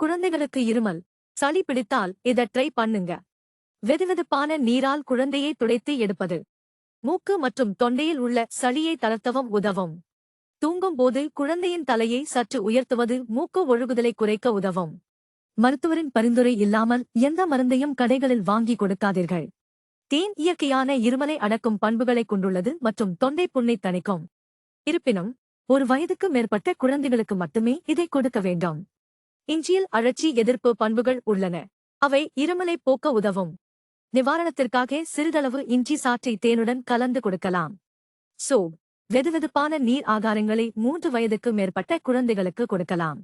குழந்தைகளுக்கு இருமல், சளி பிடித்தால் இத ட்ரை பண்ணுங்க. வெதுவெதுப்பான நீரால் குழந்தையை துடைத்து எடுப்பது மூக்கு மற்றும் தொண்டையில் உள்ள சளியை தளர்த்தவும் உதவும். தூங்கும்போது குழந்தையின் தலையை சற்று உயர்த்துவது மூக்கு ஒழுகுதலை குறைக்க உதவும். மருத்துவரின் பரிந்துரை இல்லாமல் எந்த மருந்தையும் கடைகளில் வாங்கி கொடுக்காதீர்கள். தேன் இயற்கையான இருமலை அடக்கும் பண்புகளைக் கொண்டுள்ளது மற்றும் தொண்டை புண்ணை தணிக்கும். இருப்பினும், ஒரு வயதுக்கு மேற்பட்ட குழந்தைகளுக்கு மட்டுமே இதை கொடுக்க வேண்டும். இஞ்சியில் அழற்சி எதிர்ப்பு பண்புகள் உள்ளன. அவை இருமலை போக்க உதவும். நிவாரணத்திற்காக சிறிதளவு இஞ்சி சாற்றை தேனுடன் கலந்து கொடுக்கலாம். சோப் வெதுவெதுப்பான நீர் ஆகாரங்களை 3 வயதுக்கு மேற்பட்ட குழந்தைகளுக்கு கொடுக்கலாம்.